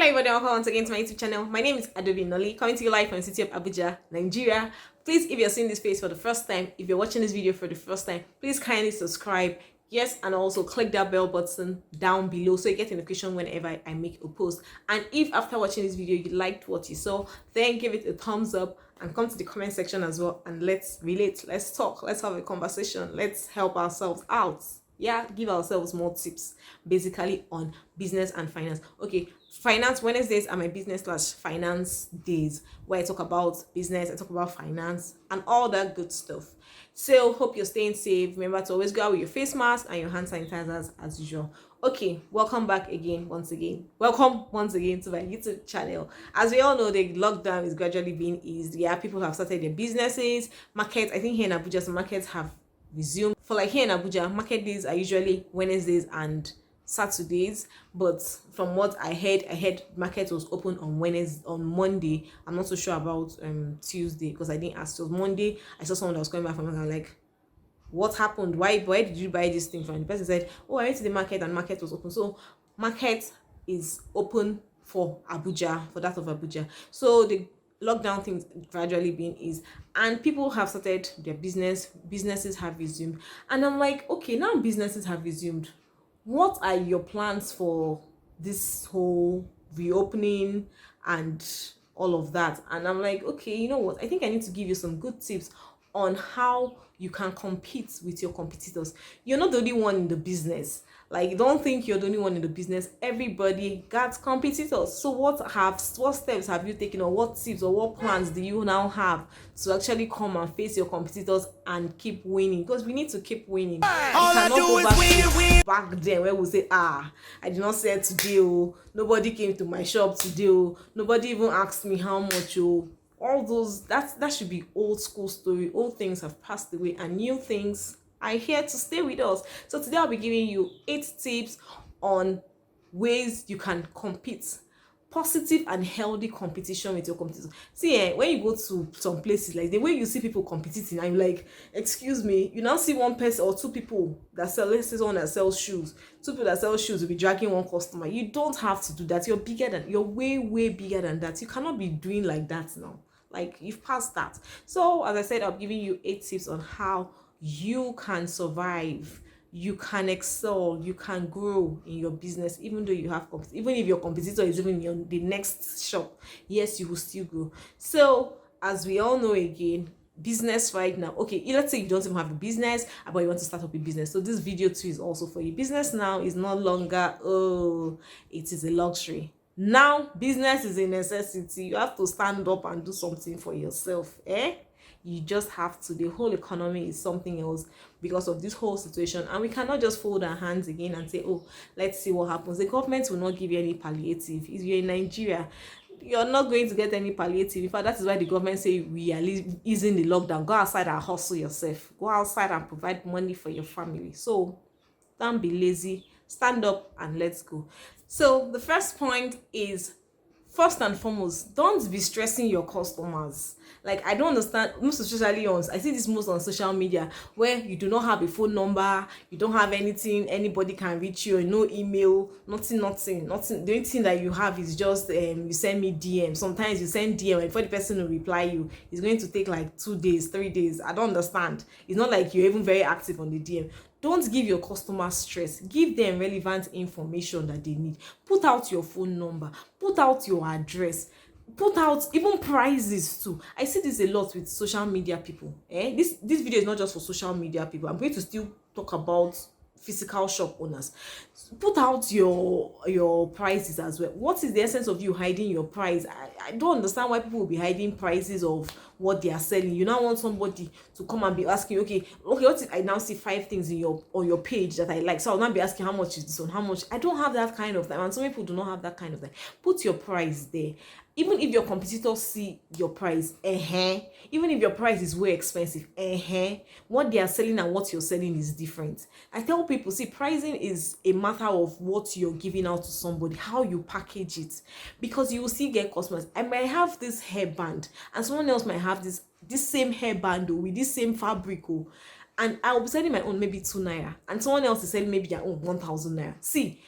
everybody, welcome once again to my YouTube channel. My name is Adaobi Nnoli, coming to you live from the city of Abuja, Nigeria. Please, if you're seeing this face for the first time, if you're watching this video for the first time, please kindly subscribe. Yes, and also click that bell button down below so you get a notification whenever I make a post. And if after watching this video you liked what you saw, then give it a thumbs up and come to the comment section as well, and let's relate, let's talk, let's have a conversation, let's help ourselves out. Yeah, give ourselves more tips basically on business and finance. Okay, finance Wednesdays are my business/finance days where I talk about business, I talk about finance and all that good stuff. So hope you're staying safe. Remember to always go out with your face mask and your hand sanitizers as usual. Okay, welcome back again, once again. Welcome once again to my YouTube channel. As we all know, the lockdown is gradually being eased. Yeah, people have started their businesses, markets. I think here in Abuja, some markets have resumed. For like here in Abuja, market days are usually Wednesdays and Saturdays, but from what I heard market was open on Monday. I'm not so sure about Tuesday because I didn't ask. So Monday, I saw someone that was coming back from, and I'm like, what happened? Why did you buy this thing from? The person said, oh, I went to the market and market was open. So market is open for Abuja, for that of Abuja. So the lockdown things gradually being eased and people have started their businesses have resumed. And I'm like, okay, now businesses have resumed, what are your plans for this whole reopening and all of that? And I'm like, okay, you know what, I think I need to give you some good tips on how you can compete with your competitors. You're not the only one in the business. Like, don't think you're the only one in the business. Everybody got competitors. So what steps have you taken, or what tips or what plans do you now have to actually come and face your competitors and keep winning? Because we need to keep winning. All I do is win. Back then where we say, I did not sell today, oh, nobody came to my shop today, oh, nobody even asked me how much, oh. All those, that should be old school story. Old things have passed away and new things are here to stay with us. So today I'll be giving you 8 tips on ways you can compete. Positive and healthy competition with your competitors. See, when you go to some places, like the way you see people competing, I'm like, excuse me, you now see one person or two people that sell, let's say someone that sells shoes, 2 people that sell shoes will be dragging one customer. You don't have to do that. You're way bigger than that. You cannot be doing like that now. Like, you've passed that. So as I said, I'm giving you 8 tips on how you can survive, you can excel, you can grow in your business, even though you have even if your competitor is even in the next shop. Yes, you will still grow. So as we all know, again, business right now, okay, let's say you don't even have a business but you want to start up a business. So this video too is also for you. Business now is no longer, oh, it is a luxury. Now business is a necessity. You have to stand up and do something for yourself. You just have to. The whole economy is something else because of this whole situation, and we cannot just fold our hands again and say, oh, let's see what happens. The government will not give you any palliative. If you're in Nigeria, you're not going to get any palliative. In fact, that is why the government say we are easing the lockdown. Go outside and hustle yourself. Go outside and provide money for your family. So don't be lazy. Stand up and let's go. So the first point is, first and foremost, don't be stressing your customers. Like, I don't understand, most especially I see this most on social media, where you do not have a phone number, you don't have anything, anybody can reach you, no email, nothing. The only thing that you have is just you send me DM. Sometimes you send DM and before the person will reply you, it's going to take like 2 days, 3 days. I don't understand. It's not like you're even very active on the DM. Don't give your customers stress. Give them relevant information that they need. Put out your phone number. Put out your address. Put out even prices too. I see this a lot with social media people. This video is not just for social media people. I'm going to still talk about physical shop owners. Put out your prices as well. What is the essence of you hiding your price? I don't understand why people will be hiding prices of what they are selling. You now want somebody to come and be asking, okay, what if I now see 5 things on your page that I like? So I'll not be asking, how much is this one? How much? I don't have that kind of time, and some people do not have that kind of time. Put your price there. Even if your competitors see your price, even if your price is way expensive, what they are selling and what you're selling is different. I tell people, see, pricing is a matter of what you're giving out to somebody, how you package it, because you will still get customers. I might have this hairband and someone else might have this same hairband with this same fabric, and I will be selling my own maybe 2 naira and someone else is selling maybe their own 1,000 naira. See,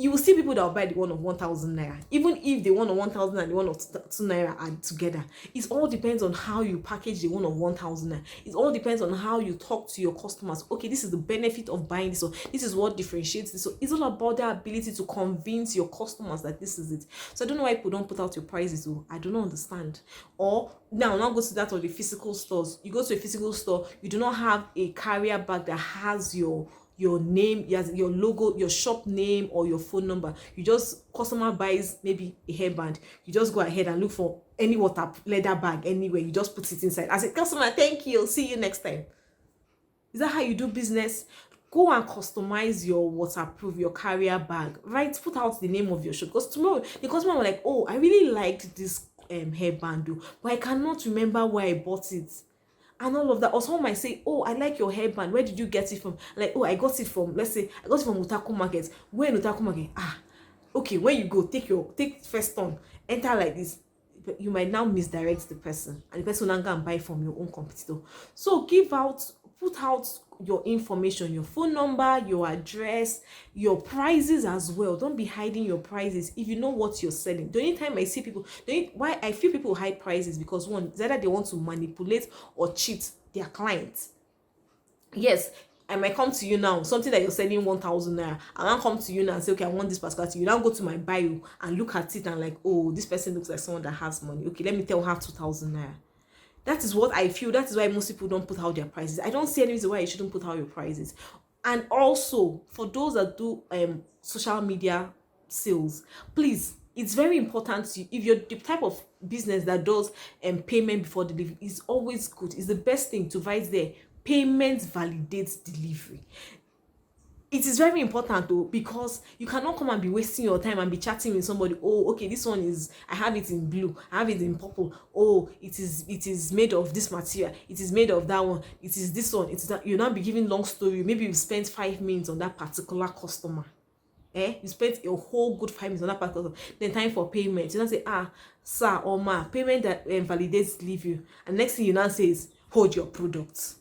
you will see people that will buy the one of 1,000 naira, even if the one of 1,000 and the one of 2 naira are together. It all depends on how you package the one of 1,000 naira. It all depends on how you talk to your customers. Okay, this is the benefit of buying this, or this is what differentiates this. So it's all about the ability to convince your customers that this is it. So I don't know why people don't put out your prices. Oh, I do not understand. Or now go to that of the physical stores. You go to a physical store, you do not have a carrier bag that has your name, your logo, your shop name, or your phone number. You just, customer buys maybe a hairband, you just go ahead and look for any leather bag anywhere, you just put it inside. As a customer, thank you, see you next time. Is that how you do business? Go and customize your waterproof, your carrier bag, right? Put out the name of your shop, because tomorrow the customer will like, oh, I really liked this hairband, but I cannot remember where I bought it, and all of that. Or someone might say, oh, I like your hairband, where did you get it from? Like, oh, I got it from, let's say I got it from Utaku Market. Where in Utaku Market? Okay, when you go, take first turn, enter like this. But you might now misdirect the person, and the person will now go and buy from your own competitor. So put out your information, your phone number, your address, your prices as well. Don't be hiding your prices if you know what you're selling. The only time I see people, why I feel people hide prices, because one, is either they want to manipulate or cheat their clients. Yes, I might come to you now, something that you're selling 1,000 naira, and I'll come to you now and say, okay, I want this particular thing. You now go to my bio and look at it and like, oh, this person looks like someone that has money. Okay, let me tell her 2,000 naira. That is what I feel. That is why most people don't put out their prices. I don't see any reason why you shouldn't put out your prices. And also, for those that do social media sales, please, it's very important to you. If you're the type of business that does payment before delivery, is always good. It's the best thing to write there. Payment validates delivery. It is very important though, because you cannot come and be wasting your time and be chatting with somebody. Oh, okay, this one is, I have it in blue, I have it in purple. Oh, it is made of this material, it is made of that one, it is this one, it is that. You'll not be giving long story. Maybe you spent 5 minutes on that particular customer. You spent a whole good 5 minutes on that particular customer. Then time for payment, you now say, sir or ma, payment that validates delivery. And next thing you now say is, hold your product.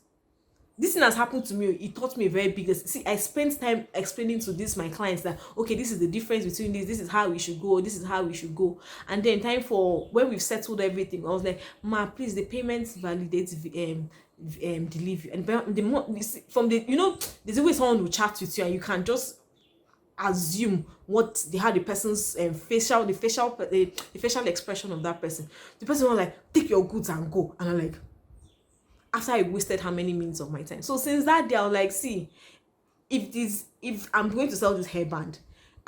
This thing has happened to me. It taught me a very big lesson. See, I spent time explaining to my clients that, okay, this is the difference between this is how we should go, this is how we should go. And then time for when we've settled everything, I was like, ma, please, the payments validates delivery. And the more from the, there's always someone who chats with you, and you can just assume how the person's facial expression of that person. The person was like, take your goods and go. And I'm like, after I wasted how many minutes of my time. So since that day, I was like, see, if I'm going to sell this hairband,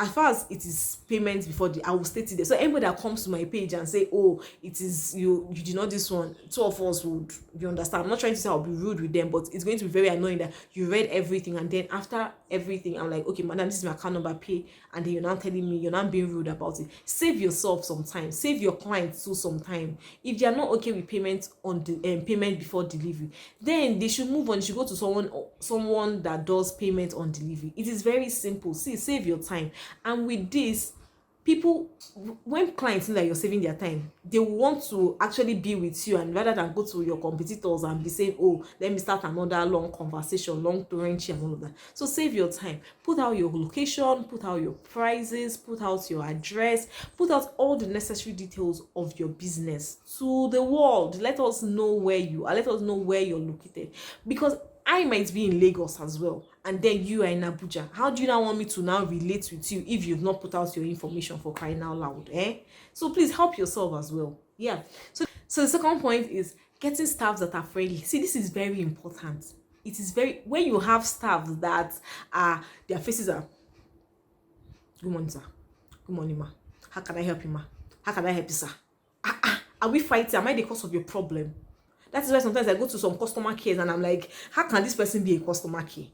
as far as it is payments before I will state it there. So anybody that comes to my page and say, oh, it is you did not this one, two of us would, you understand. I'm not trying to say I'll be rude with them, but it's going to be very annoying that you read everything, and then after everything, I'm like, okay, madam, this is my account number, pay, and then you're not telling me, you're not being rude about it. Save yourself some time, save your clients too some time. If they are not okay with payment on the payment before delivery, then they should move on. You should go to someone that does payment on delivery. It is very simple. See, save your time. And with this, people, when clients know that you're saving their time, they want to actually be with you, and rather than go to your competitors and be saying, oh, let me start another long conversation, long torrent and all of that. So save your time. Put out your location, put out your prices, put out your address, put out all the necessary details of your business to the world. Let us know where you are. Let us know where you're located, because I might be in Lagos as well, and then you are in Abuja. How do you now want me to now relate with you if you've not put out your information, for crying out loud? So please help yourself as well. Yeah. So the second point is getting staffs that are friendly. See, this is very important. It is when you have staffs that their faces are, good morning, sir. Good morning, ma. How can I help you, ma? How can I help you, sir? Are we fighting? Am I the cause of your problem? That is why sometimes I go to some customer cares and I'm like, how can this person be a customer care?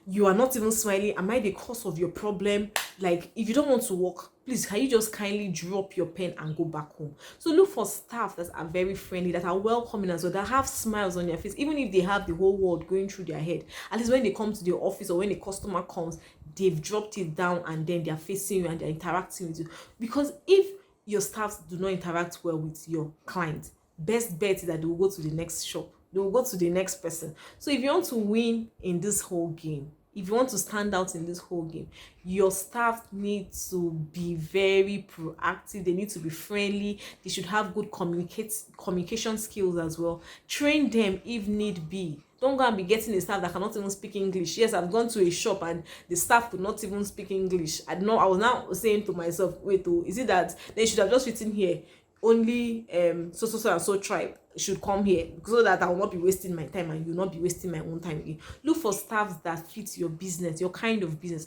You are not even smiling. Am I the cause of your problem? Like, if you don't want to work, please, can you just kindly drop your pen and go back home? So look for staff that are very friendly, that are welcoming as well, that have smiles on their face, even if they have the whole world going through their head. At least when they come to the office or when a customer comes, they've dropped it down and then they're facing you and they're interacting with you. Because if your staffs do not interact well with your client, best bet is that they will go to the next shop, they will go to the next person. So if you want to win in this whole game, if you want to stand out in this whole game, your staff need to be very proactive. They need to be friendly. They should have good communication skills as well. Train them if need be. Don't go and be getting a staff that cannot even speak English. Yes, I've gone to a shop and the staff could not even speak English. I was now saying to myself, wait, oh, is it that they should have just written here only so and so tribe should come here, so that I will not be wasting my time and you'll not be wasting my own time again. Look for staffs that fit your business, your kind of business.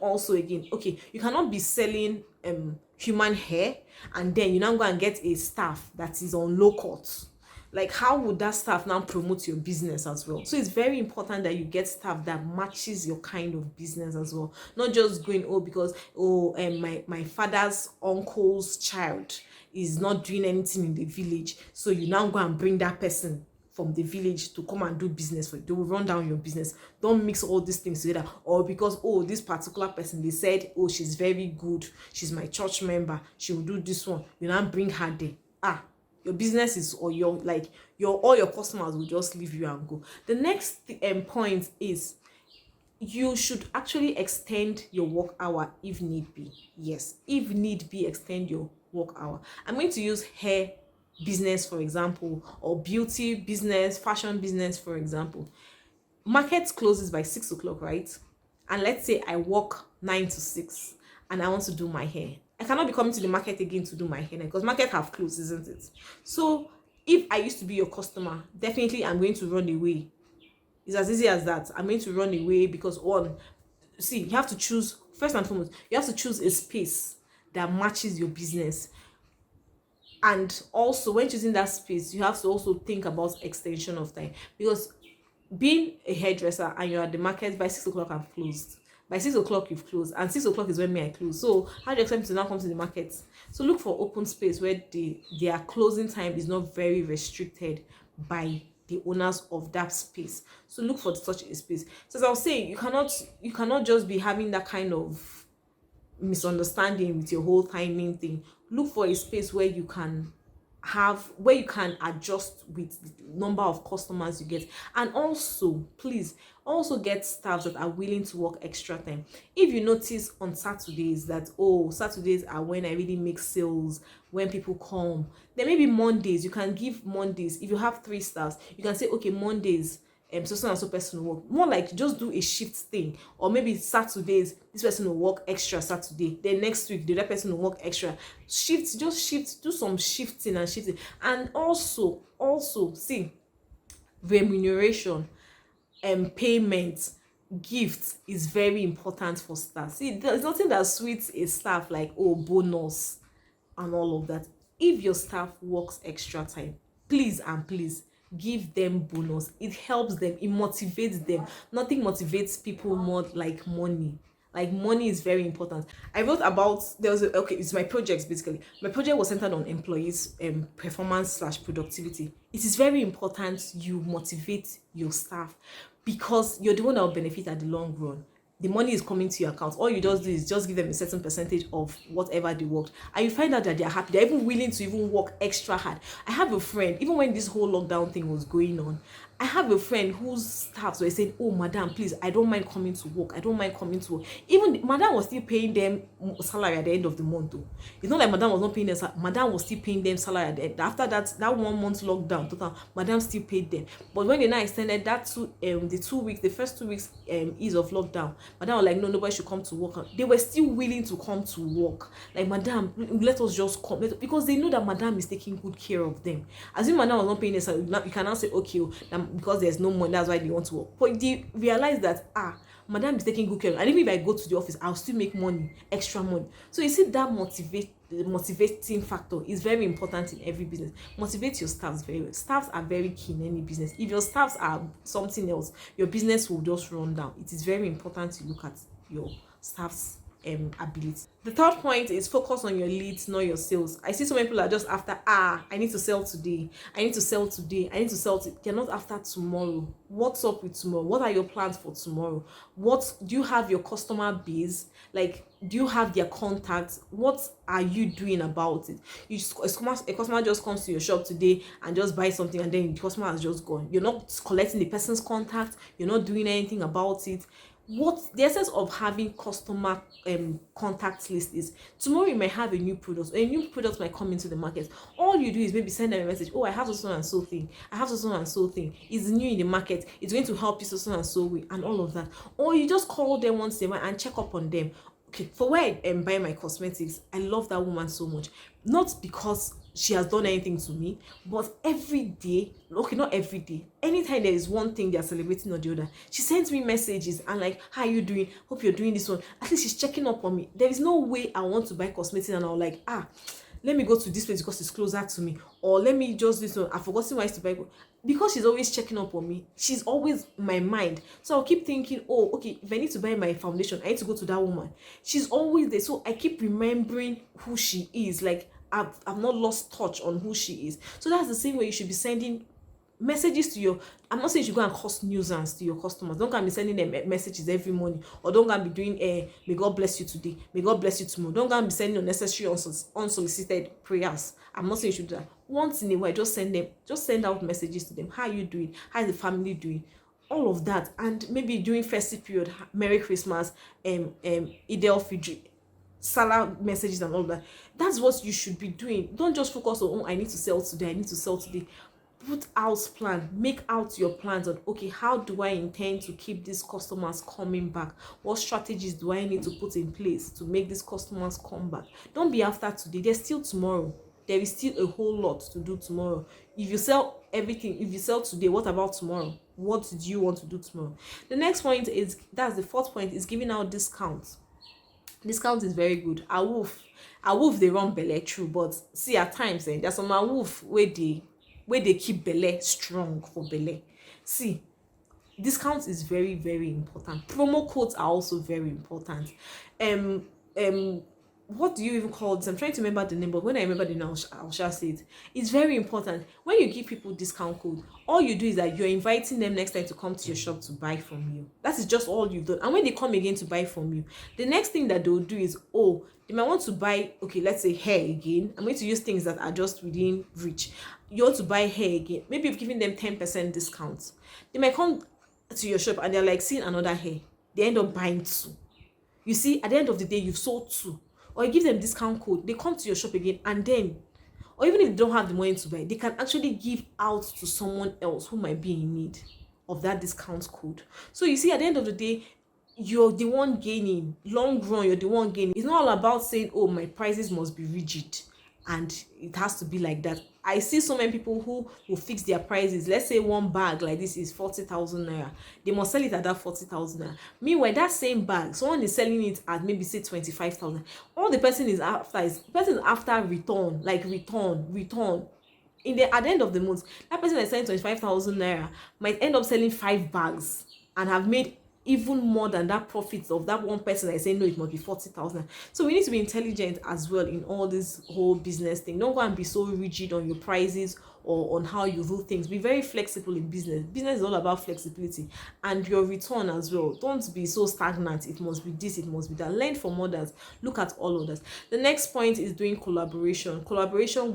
Also again, okay, you cannot be selling human hair and then you now go and get a staff that is on low cost. Like, how would that staff now promote your business as well? So it's very important that you get staff that matches your kind of business as well. Not just going, because my father's uncle's child is not doing anything in the village, so you now go and bring that person from the village to come and do business for you. They will run down your business. Don't mix all these things together. Or because this particular person, they said, she's very good, she's my church member, she will do this one, you now bring her there. Your business is, or all your customers will just leave you and go. The next point is, you should actually extend your work hour if need be. Yes, if need be, extend your work hour. I'm going to use hair business, for example, or beauty business, fashion business, for example. Market closes by 6 o'clock, right? And let's say I work 9 to 6 and I want to do my hair. I cannot be coming to the market again to do my hair because market have closed, isn't it? So if I used to be your customer, definitely I'm going to run away. It's as easy as that. I'm going to run away because you have to choose, first and foremost, you have to choose a space that matches your business. And also, when choosing that space, you have to also think about extension of time, because being a hairdresser and you're at the market by 6 o'clock, I've closed. By 6 o'clock, you've closed, and 6 o'clock is when I close. So how do you expect me to now come to the market? So look for open space where their closing time is not very restricted by the owners of that space. So look for such a space. So as I was saying, you cannot just be having that kind of misunderstanding with your whole timing thing. Look for a space where you can adjust with the number of customers you get. And also, please get staff that are willing to work extra time. If you notice on Saturdays that Saturdays are when I really make sales, when people come, then maybe Mondays, you can give Mondays. If you have 3 staffs, you can say, okay, Mondays so and so person will work. More like just do a shift thing. Or maybe Saturdays, this person will work extra Saturday, then next week the other person will work extra. Shift, do some shifting. And also see, remuneration and payment, gifts is very important for staff. See, there's nothing that sweets a staff like bonus and all of that. If your staff works extra time, please give them bonus. It helps them, it motivates them. Nothing motivates people more like money. Like, money is very important. I wrote about, it's my projects basically. My project was centered on employees performance/productivity. It is very important you motivate your staff, because you're the one that will benefit at the long run. The money is coming to your account. All you just do is just give them a certain percentage of whatever they worked, and you find out that they're happy. They're even willing to even work extra hard. I have a friend, even when this whole lockdown thing was going on, I have a friend whose staffs were saying, madam, please, I don't mind coming to work. Even madam was still paying them salary at the end of the month though. It's not like madam was not paying them. Madam was still paying them salary at the end. After that 1 month lockdown total, madam still paid them. But when they now extended that to the first 2 weeks ease of lockdown, madam was like, no, nobody should come to work. They were still willing to come to work. Like, madam, let us just come, because they know that madam is taking good care of them. As if madam was not paying them salary, you can now say, okay, because there's no money, that's why they want to work. But they realize that madam is taking good care, and even if I go to the office, I'll still make money, extra money. So you see, that motivating factor is very important in every business. Motivate your staffs very well. Staffs are very key in any business. If your staffs are something else, your business will just run down. It is very important to look at your staffs ability. The third point is focus on your leads, not your sales. I see so many people are just after, I need to sell today. They're not after tomorrow. What's up with tomorrow? What are your plans for tomorrow? Do you have your customer base? Like, do you have their contacts? What are you doing about it? A customer just comes to your shop today and just buys something, and then the customer has just gone. You're not collecting the person's contact. You're not doing anything about it. what the essence of having customer contact list is, tomorrow you might have a new product, or a new product might come into the market. All you do is maybe send them a message, oh, I have so and so thing, I have so and so thing, it's new in the market, it's going to help you so and so way, and all of that. Or you just call them once in a while and check up on them. Okay, for where I buy my cosmetics, I love that woman so much. Not because she has done anything to me, but every day, okay, not every day, anytime there is one thing they are celebrating or the other, she sends me messages and like, how are you doing? Hope you're doing this one. At least she's checking up on me. There is no way I want to buy cosmetics and I'll like, let me go to this place because it's closer to me, or let me just this one, I've forgotten why I used to buy. Because she's always checking up on me, she's always in my mind. So I'll keep thinking, oh, okay, if I need to buy my foundation, I need to go to that woman. She's always there. So I keep remembering who she is. Like I've not lost touch on who she is. So that's the same way you should be sending messages to your, I'm not saying you should go and cause nuisance to your customers. Don't go and be sending them messages every morning, or don't go and be doing may God bless you today, may God bless you tomorrow. Don't go and be sending unnecessary unsolicited prayers. I'm not saying you should do that. Once in a while, just send out messages to them. How are you doing? How is the family doing? All of that. And maybe during festive period, Merry Christmas, Eid al-Fitr, Salah messages and all that. That's what you should be doing. Don't just focus on, oh, I need to sell today, I need to sell today. Put out plan, make out your plans on, okay, how do I intend to keep these customers coming back? What strategies do I need to put in place to make these customers come back? Don't be after today. There's still tomorrow. There is still a whole lot to do tomorrow. If you sell everything, if you sell today, what about tomorrow? What do you want to do tomorrow? The next point is, that's the fourth point, is giving out discounts. Discount is very good. A wolf they run belle true, but see, at times there's some wolf where they keep belle strong for belle. See, discounts is very, very important. Promo codes are also very important. What do you even call this? I'm trying to remember the name, but when I remember the name, I'll shall say it. It's very important. When you give people discount code, all you do is that you're inviting them next time to come to your shop to buy from you. That is just all you've done. And when they come again to buy from you, the next thing that they'll do is, oh, they might want to buy, okay, let's say hair again. I'm going to use things that are just within reach. You want to buy hair again. Maybe you've given them 10% discount. They might come to your shop and they're like seeing another hair. They end up buying two. You see, at the end of the day, you've sold two. Or you give them discount code, they come to your shop again, and then, or even if they don't have the money to buy, they can actually give out to someone else who might be in need of that discount code. So you see, at the end of the day, you're the one gaining. Long run, you're the one gaining. It's not all about saying, oh, my prices must be rigid and it has to be like that. I see so many people who will fix their prices. Let's say one bag like this is 40,000 naira. They must sell it at that 40,000 naira. Meanwhile, that same bag, someone is selling it at maybe say 25,000. All the person is after return, like return. At the end of the month, that person is selling 25,000 naira might end up selling 5 bags and have made even more than that profits of that one person. I say no, it must be 40,000. So we need to be intelligent as well in all this whole business thing. Don't go and be so rigid on your prices or on how you do things. Be very flexible in business. Business is all about flexibility and your return as well. Don't be so stagnant. It must be this, it must be that. Learn from others. Look at all others. The next point is doing collaboration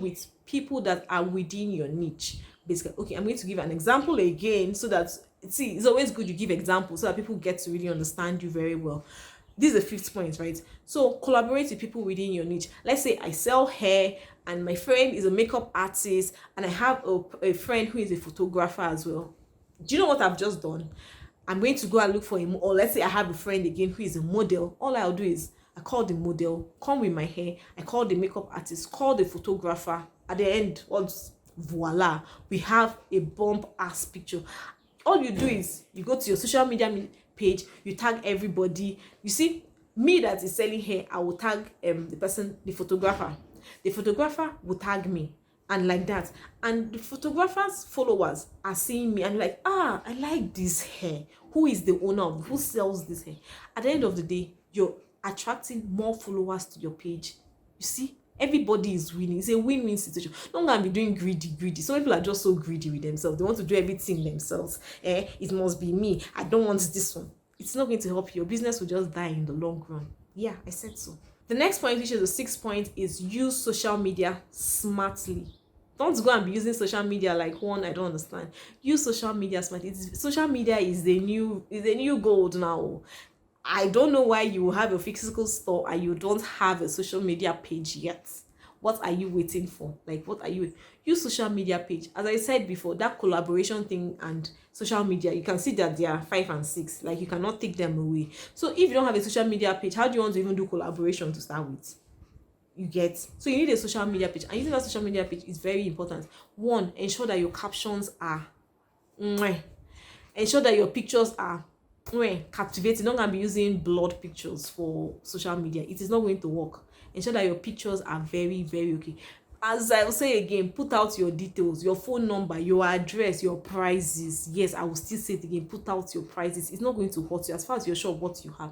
with people that are within your niche. Basically, okay, I'm going to give an example again so that, see, it's always good you give examples so that people get to really understand you very well. This is the 5th point, right? So collaborate with people within your niche. Let's say I sell hair and my friend is a makeup artist and I have a friend who is a photographer as well. Do you know what I've just done? I'm going to go and look for him. Or let's say I have a friend again who is a model. All I'll do is I call the model, come with my hair. I call the makeup artist, call the photographer. At the end, voila, we have a bump ass picture. All you do is you go to your social media page, you tag everybody. You see, me that is selling hair, I will tag the photographer. The photographer will tag me, and like that. And the photographer's followers are seeing me and like, I like this hair. Who is the owner of, who sells this hair? At the end of the day, you're attracting more followers to your page. You see, everybody is winning. It's a win-win situation. Don't go and be doing greedy. Some people are just so greedy with themselves. They want to do everything themselves. It must be me. I don't want this one. It's not going to help you. Your business will just die in the long run. Yeah, I said so. The next point, which is the 6th point, is use social media smartly. Don't go and be using social media like one. I don't understand. Use social media smart. Social media is the new gold now. I don't know why you have a physical store and you don't have a social media page yet. What are you waiting for? Like, what are you? Use social media page. As I said before, that collaboration thing and social media, you can see that they are 5 and 6. Like, you cannot take them away. So if you don't have a social media page, how do you want to even do collaboration to start with? You get, so you need a social media page, and using that social media page is very important. One, ensure that your captions are ensure that your pictures are captivating. Not gonna be using blurred pictures for social media. It is not going to work. Ensure that your pictures are very, very okay. As I will say again, put out your details, your phone number, your address, your prices. Yes, I will still say it again, put out your prices. It's not going to hurt you as far as you're sure of what you have.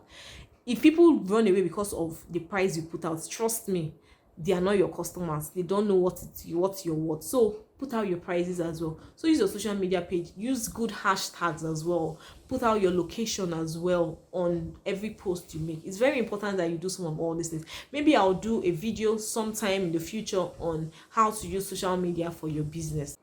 If people run away because of the price you put out, trust me, they are not your customers. They don't know what you're worth. So put out your prices as well. So use your social media page. Use good hashtags as well. Put out your location as well on every post you make. It's very important that you do some of all these things. Maybe I'll do a video sometime in the future on how to use social media for your business.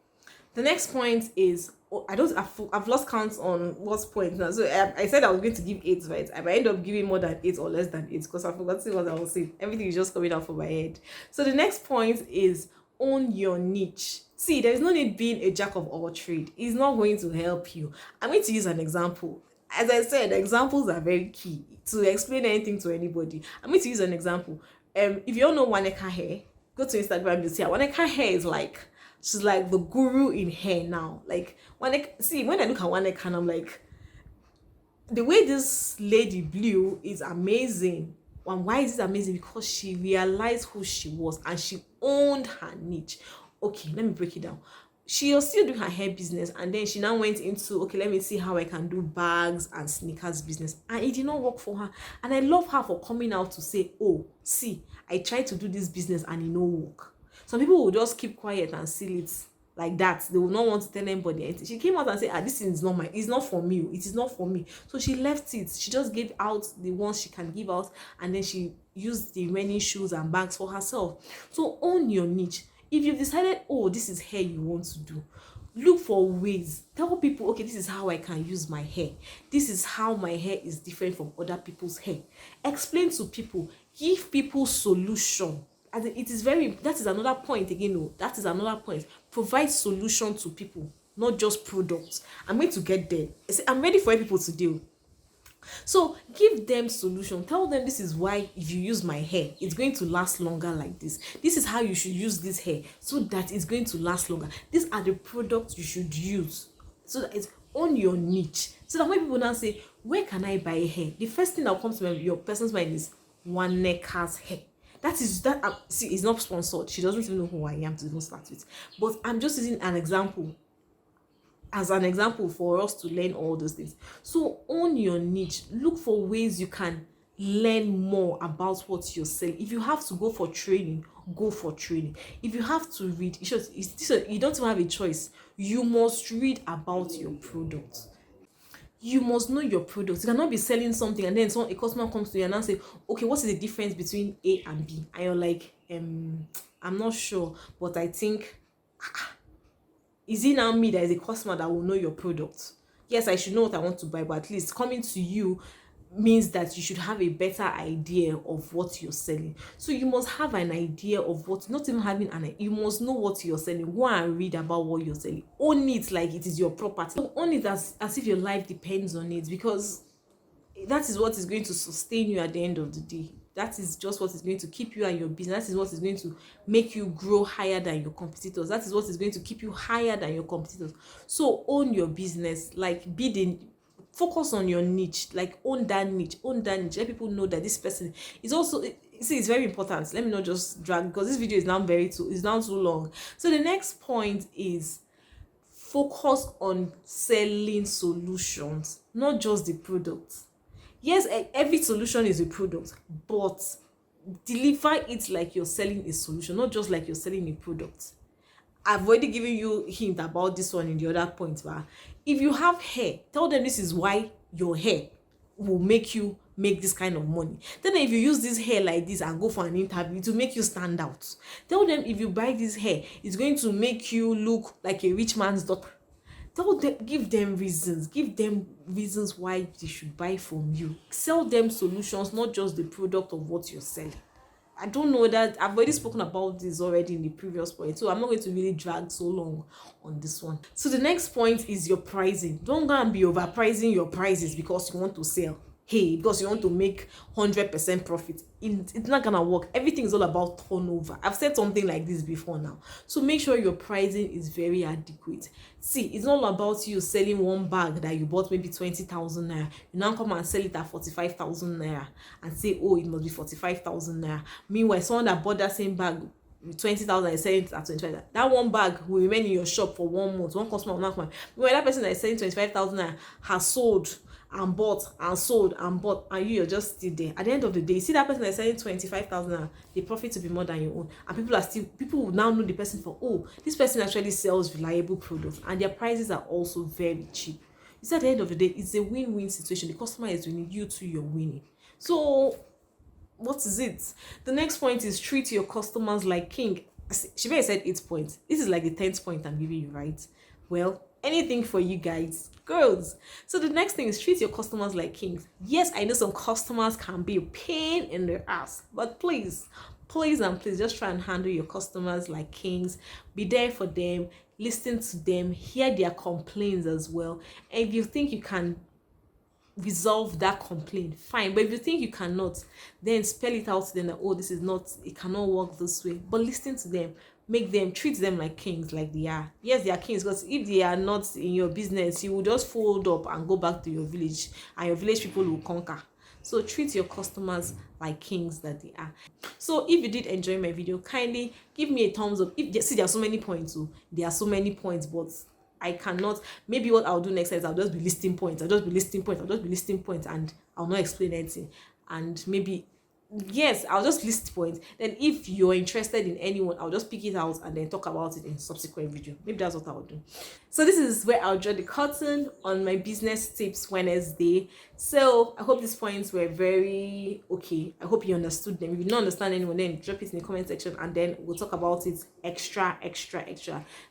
The next point is, I've lost count on what's point now. So I said I was going to give 8, right? I might end up giving more than 8 or less than 8 because I forgot to say what I was saying. Everything is just coming out from my head. So the next point is own your niche. See, there is no need being a jack of all trade. It's not going to help you. I'm going to use an example. As I said, examples are very key to explain anything to anybody. I'm going to use an example. If you all know Waneka hair, go to Instagram, you see Waneka hair is like, she's like the guru in hair now. Like, when I look at Waneka, and I'm like, the way this lady blew is amazing. And why is it amazing? Because she realized who she was and she owned her niche. Okay, let me break it down. She was still doing her hair business, and then she now went into, okay, let me see how I can do bags and sneakers business, and it did not work for her. And I love her for coming out to say, oh, see, I tried to do this business and it no work. Some people will just keep quiet and seal it like that. They will not want to tell anybody anything. She came out and said, this is not it's not for me. It is not for me. So she left it. She just gave out the ones she can give out, and then she used the remaining shoes and bags for herself. So own your niche. If you've decided, oh, this is hair you want to do, look for ways. Tell people, okay, this is how I can use my hair. This is how my hair is different from other people's hair. Explain to people. Give people solution. And it is that is another point again. No, that is another point. Provide solution to people, not just products. I'm going to get there. I'm ready for people to deal. So give them solution. Tell them, this is why if you use my hair, it's going to last longer like this. This is how you should use this hair so that it's going to last longer. These are the products you should use so that it's on your niche. So that when people now say, where can I buy hair? The first thing that comes to your person's mind is Waneka's hair. See, it's not sponsored. She doesn't even know who I am to even start with. But I'm just using an example as an example for us to learn all those things. So own your niche. Look for ways you can learn more about what you're selling. If you have to go for training, go for training. If you have to read, you don't even have a choice. You must read about your product. You must know your product. You cannot be selling something and then a customer comes to you and now say, okay, what is the difference between A and B? And you're like, I'm not sure, but I think, is it now me that is a customer that will know your product? Yes, I should know what I want to buy, but at least coming to you means that you should have a better idea of what you're selling. So you must have an idea of what, not even having you must know what you're selling. Go and read about what you're selling. Own it like it is your property. So own it as if your life depends on it, because that is what is going to sustain you at the end of the day. That is just what is going to keep you and your business. That is what is going to make you grow higher than your competitors. That is what is going to keep you higher than your competitors. So own your business, like focus on your niche, like own that niche. Let people know that this person is also, see, it's very important. Let me not just drag, because this video is now too long. So the next point is focus on selling solutions, not just the product. Yes, every solution is a product, but deliver it like you're selling a solution, not just like you're selling a product. I've already given you a hint about this one in the other point. But if you have hair, tell them this is why your hair will make you make this kind of money. Then if you use this hair like this and go for an interview to make you stand out, tell them if you buy this hair, it's going to make you look like a rich man's daughter. Tell them, give them reasons why they should buy from you. Sell them solutions, not just the product of what you're selling. I don't know that I've already spoken about this already in the previous point, so I'm not going to really drag so long on this one. So the next point is your pricing. Don't go and be overpricing your prices because you want to sell. Hey, because you want to make 100% profit. It's not gonna work. Everything is all about turnover. I've said something like this before now. So make sure your pricing is very adequate. See, it's not about you selling one bag that you bought maybe 20,000 naira. You now come and sell it at 45,000 naira and say, oh, it must be 45,000 naira. Meanwhile, someone that bought that same bag 20,000 is selling it at 25,000. That one bag will remain in your shop for 1 month. One customer will not come. Meanwhile, that person that is selling 25,000 naira has sold and bought and sold and bought, and you're just still there. At the end of the day, you see that person that's selling 25,000, the profit to be more than your own, and people will now know the person for, oh, this person actually sells reliable products, and their prices are also very cheap. You see, at the end of the day, it's a win-win situation. The customer is winning, you too, you're winning. So what is it? The next point is treat your customers like king. Shibe said 8 points. This is like the 10th point I'm giving you, right? Well, anything for you guys, girls. So the next thing is treat your customers like kings. Yes, I know some customers can be a pain in the ass, but please just try and handle your customers like kings. Be there for them, listen to them, hear their complaints as well. And if you think you can resolve that complaint, fine. But if you think you cannot, then spell it out to them that, oh, this is not, it cannot work this way. But listen to them, treat them like kings, like they are. Yes, they are kings, because if they are not in your business, you will just fold up and go back to your village, and your village people will conquer. So treat your customers like kings that they are. So if you did enjoy my video, kindly give me a thumbs up. See, there are so many points, but I cannot. Maybe what I'll do next time is I'll just be listing points, and I'll not explain anything. And maybe, yes, I'll just list points. Then if you're interested in anyone, I'll just pick it out and then talk about it in subsequent video. Maybe that's what I'll do. So this is where I'll draw the curtain on my business tips Wednesday. So I hope these points were very okay. I hope you understood them. If you don't understand anyone, then drop it in the comment section, and then we'll talk about it extra.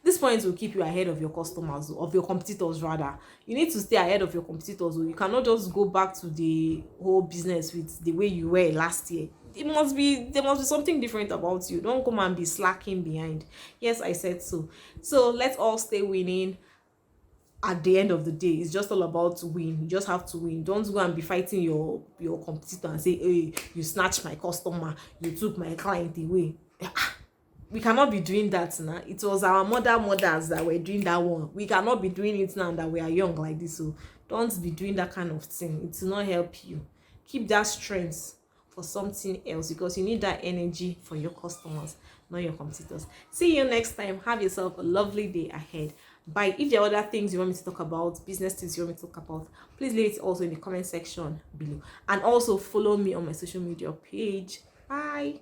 These points will keep you ahead of your customers, of your competitors rather. You need to stay ahead of your competitors. You cannot just go back to the whole business with the way you were last year. There must be something different about you. Don't come and be slacking behind. Yes, I said so. So let's all stay winning. At the end of the day, it's just all about to win. You just have to win. Don't go and be fighting your competitor and say, hey, you snatched my customer, you took my client away. We cannot be doing that now. It was our mothers that were doing that one. We cannot be doing it now that we are young like this. So don't be doing that kind of thing. It will not help you. Keep that strength for something else, because you need that energy for your customers, not your competitors. See you next time. Have yourself a lovely day ahead. Bye. If there are other things you want me to talk about, business things you want me to talk about, please leave it also in the comment section below. And also follow me on my social media page. Bye.